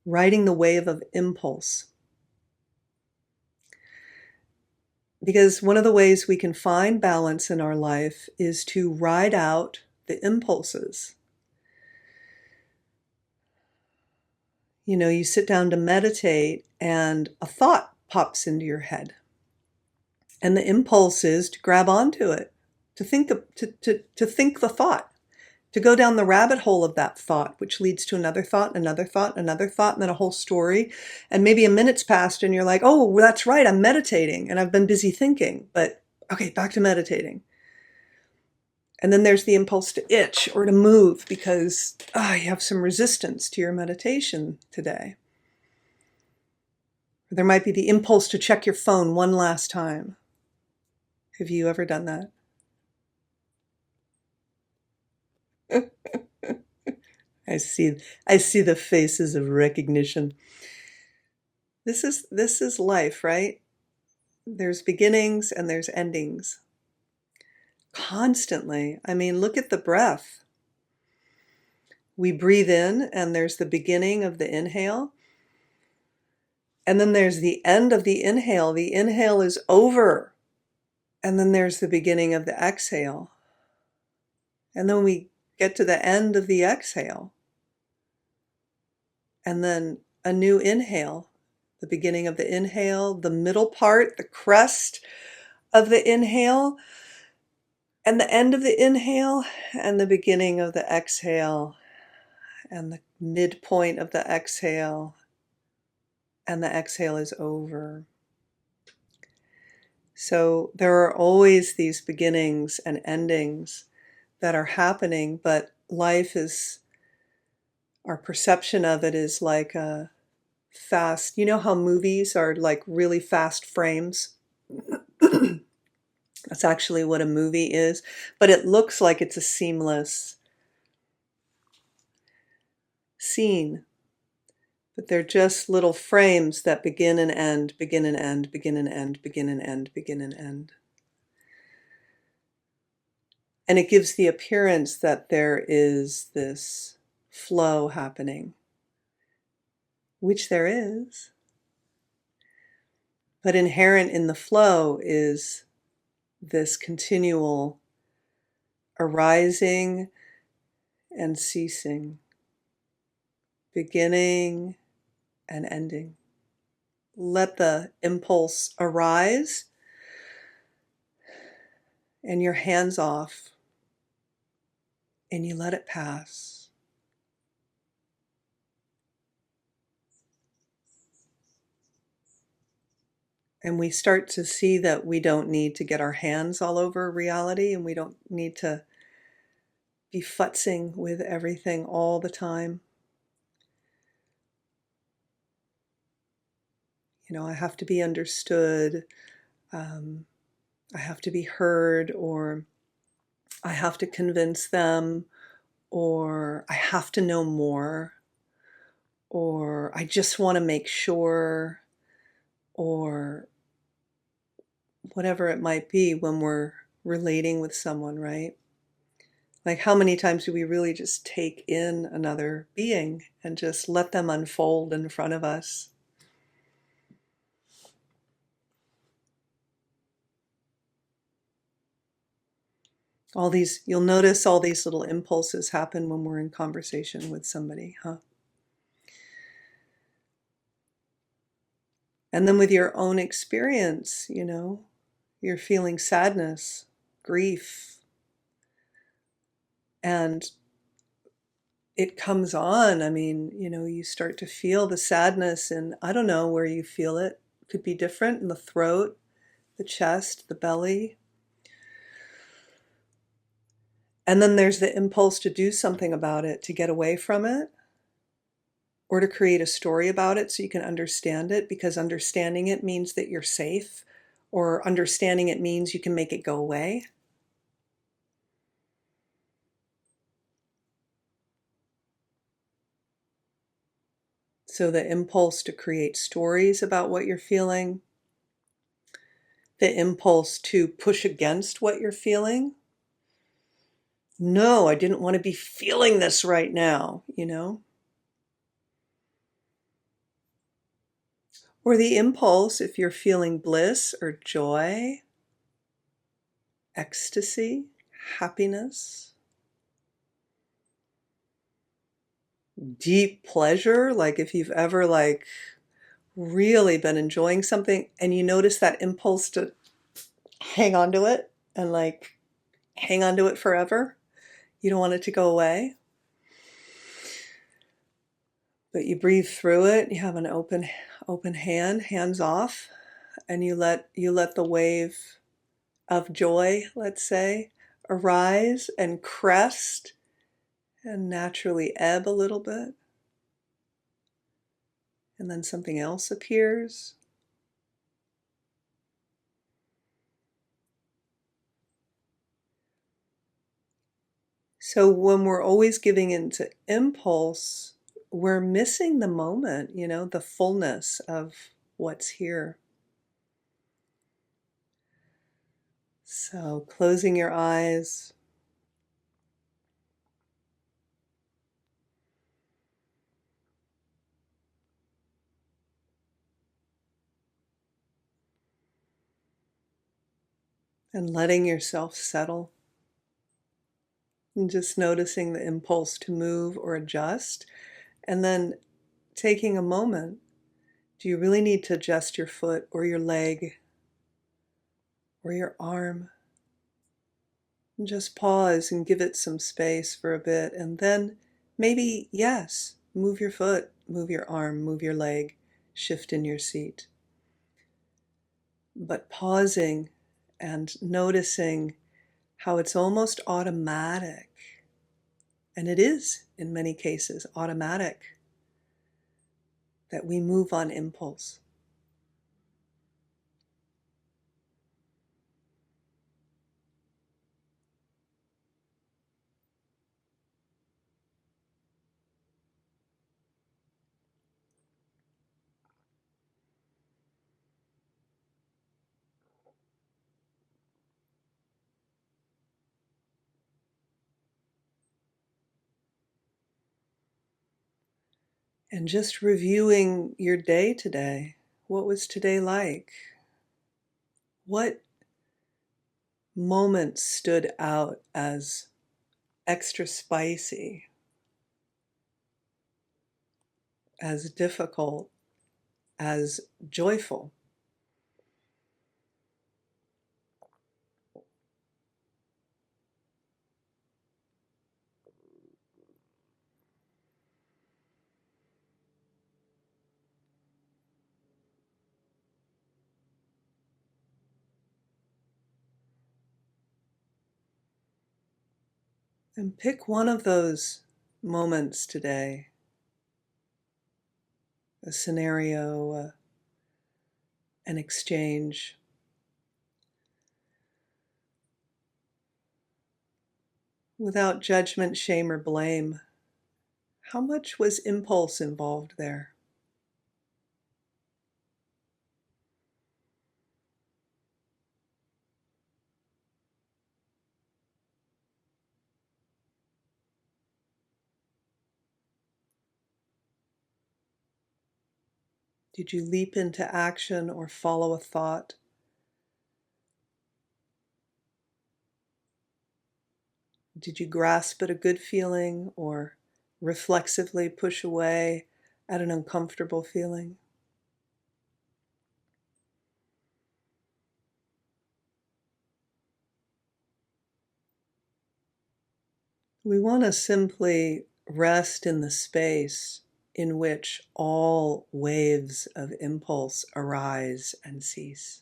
riding the wave of impulse. Because one of the ways we can find balance in our life is to ride out the impulses. You know, you sit down to meditate and a thought pops into your head. And the impulse is to grab onto it, to think the thought, to go down the rabbit hole of that thought, which leads to another thought, another thought, another thought, and then a whole story. And maybe a minute's passed and you're like, oh, that's right, I'm meditating and I've been busy thinking, but okay, back to meditating. And then there's the impulse to itch or to move because you have some resistance to your meditation today. Or there might be the impulse to check your phone one last time. Have you ever done that? I see the faces of recognition. This is life, right? There's beginnings and there's endings. Constantly. I mean, look at the breath. We breathe in and there's the beginning of the inhale. And then there's the end of the inhale. The inhale is over. And then there's the beginning of the exhale. And then we get to the end of the exhale. And then a new inhale. The beginning of the inhale, the middle part, the crest of the inhale, and the end of the inhale, and the beginning of the exhale, and the midpoint of the exhale, and the exhale is over. So there are always these beginnings and endings that are happening, but life is, our perception of it is like a fast, you know how movies are like really fast frames? That's actually what a movie is, but it looks like it's a seamless scene. But they're just little frames that begin and end, begin and end, begin and end, begin and end, begin and end. And it gives the appearance that there is this flow happening, which there is. But inherent in the flow is this continual arising and ceasing, beginning and ending. Let the impulse arise and you're hands off and you let it pass. And we start to see that we don't need to get our hands all over reality and we don't need to be futzing with everything all the time. You know, I have to be understood, I have to be heard, or I have to convince them, or I have to know more, or I just want to make sure, or whatever it might be when we're relating with someone, right? Like how many times do we really just take in another being and just let them unfold in front of us? All these, you'll notice all these little impulses happen when we're in conversation with somebody, huh? And then with your own experience, you know, you're feeling sadness, grief, and it comes on. I mean, you know, you start to feel the sadness and I don't know where you feel it. It could be different in the throat, the chest, the belly. And then there's the impulse to do something about it, to get away from it, or to create a story about it so you can understand it, because understanding it means that you're safe, or understanding it means you can make it go away. So the impulse to create stories about what you're feeling, the impulse to push against what you're feeling. No, I didn't want to be feeling this right now, you know? Or the impulse, if you're feeling bliss or joy, ecstasy, happiness, deep pleasure, like if you've ever really been enjoying something and you notice that impulse to hang on to it and hang on to it forever. You don't want it to go away. But you breathe through it, you have an open hand, hands off, and you let the wave of joy, let's say, arise and crest and naturally ebb a little bit. And then something else appears. So when we're always giving into impulse, we're missing the moment, the fullness of what's here. So closing your eyes. And letting yourself settle. And just noticing the impulse to move or adjust. And then taking a moment. Do you really need to adjust your foot or your leg or your arm? And just pause and give it some space for a bit. And then maybe, yes, move your foot, move your arm, move your leg, shift in your seat. But pausing and noticing how it's almost automatic. And it is, in many cases, automatic that we move on impulse. And just reviewing your day today. What was today like? What moments stood out as extra spicy, as difficult, as joyful? And pick one of those moments today, a scenario, an exchange. Without judgment, shame, or blame. How much was impulse involved there? Did you leap into action or follow a thought? Did you grasp at a good feeling or reflexively push away at an uncomfortable feeling? We want to simply rest in the space in which all waves of impulse arise and cease.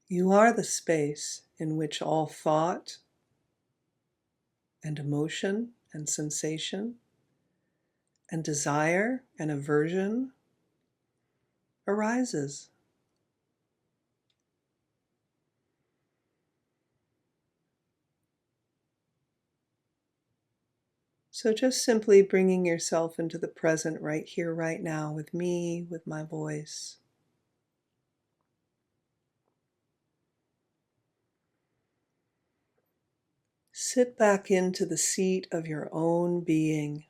You are the space in which all thought and emotion and sensation and desire and aversion arises. So just simply bringing yourself into the present right here, right now, with me, with my voice. sit back into the seat of your own being,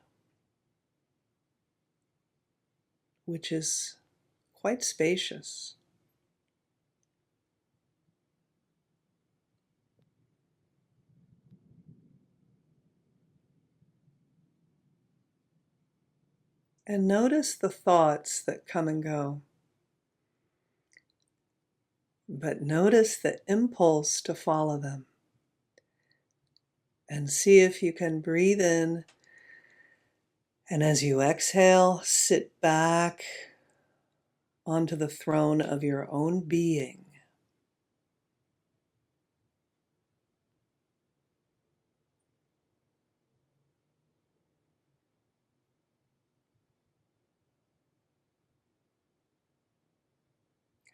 which is quite spacious. And notice the thoughts that come and go. But notice the impulse to follow them. And see if you can breathe in. And as you exhale, sit back onto the throne of your own being.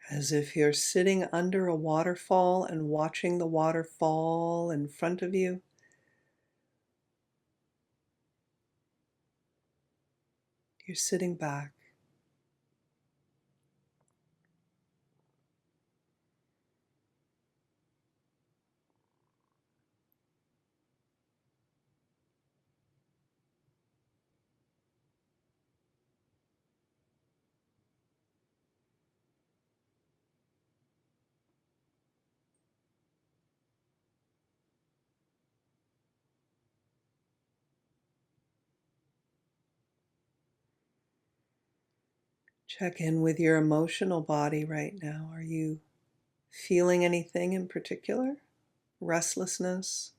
As if you're sitting under a waterfall and watching the waterfall in front of you. You're sitting back. Check in with your emotional body right now. Are you feeling anything in particular? Restlessness?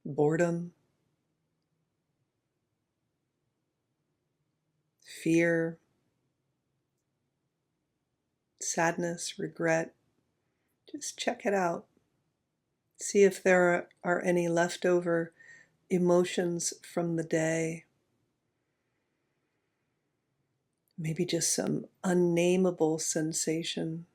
Boredom? Fear? Sadness? Regret? Just check it out. See if there are any leftover emotions from the day. Maybe just some unnameable sensation.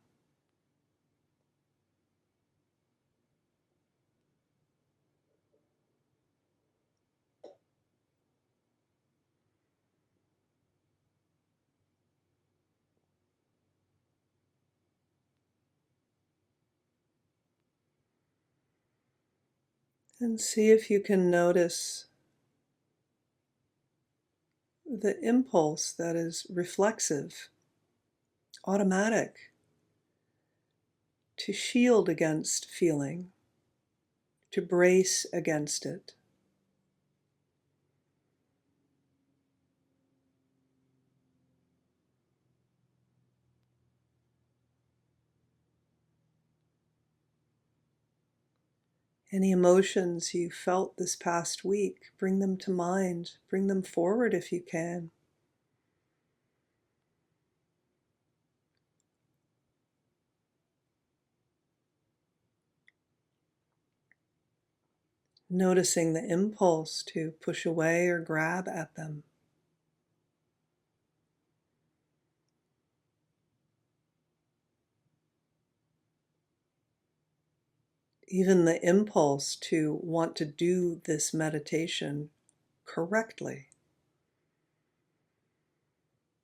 And see if you can notice the impulse that is reflexive, automatic, to shield against feeling, to brace against it. Any emotions you felt this past week, bring them to mind, bring them forward if you can. Noticing the impulse to push away or grab at them. Even the impulse to want to do this meditation correctly.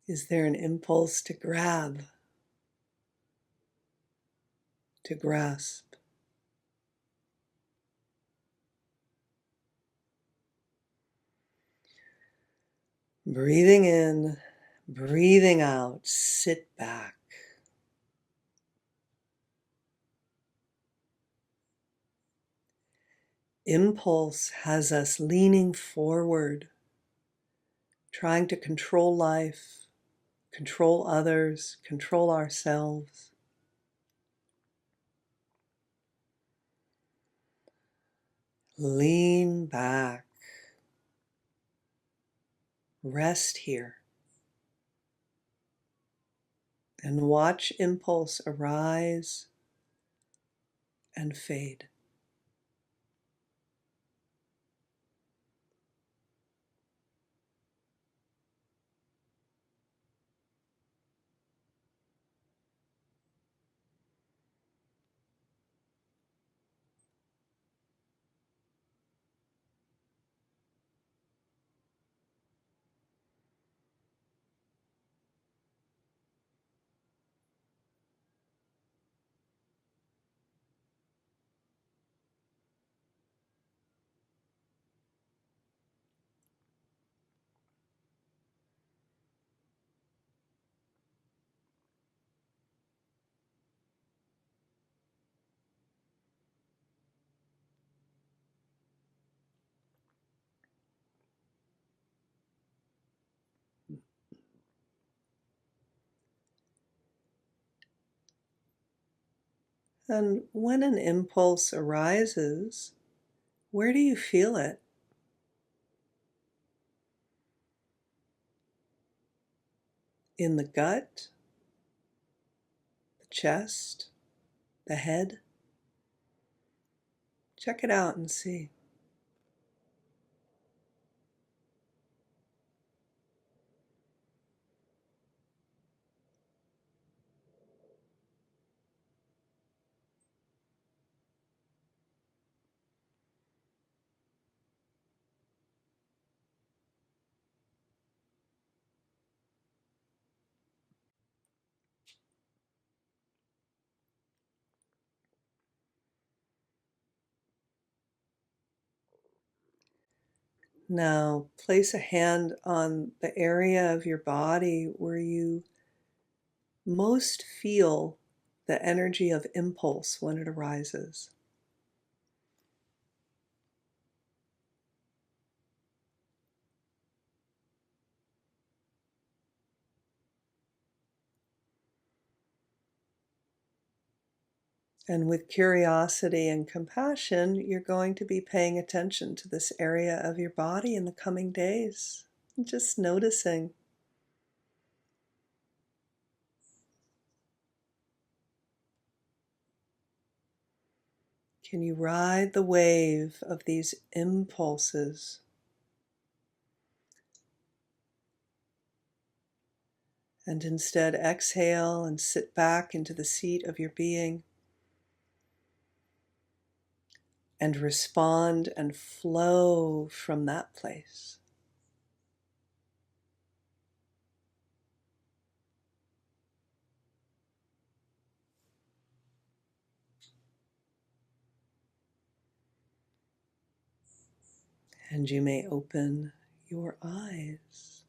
Is there an impulse to grab, to grasp? Breathing in, breathing out, sit back. Impulse has us leaning forward, trying to control life, control others, control ourselves. Lean back. Rest here. And watch impulse arise and fade. And when an impulse arises, where do you feel it? In the gut, the chest, the head? Check it out and see. Now, place a hand on the area of your body where you most feel the energy of impulse when it arises. And with curiosity and compassion, you're going to be paying attention to this area of your body in the coming days. Just noticing. Can you ride the wave of these impulses? And instead exhale and sit back into the seat of your being and respond and flow from that place. And you may open your eyes.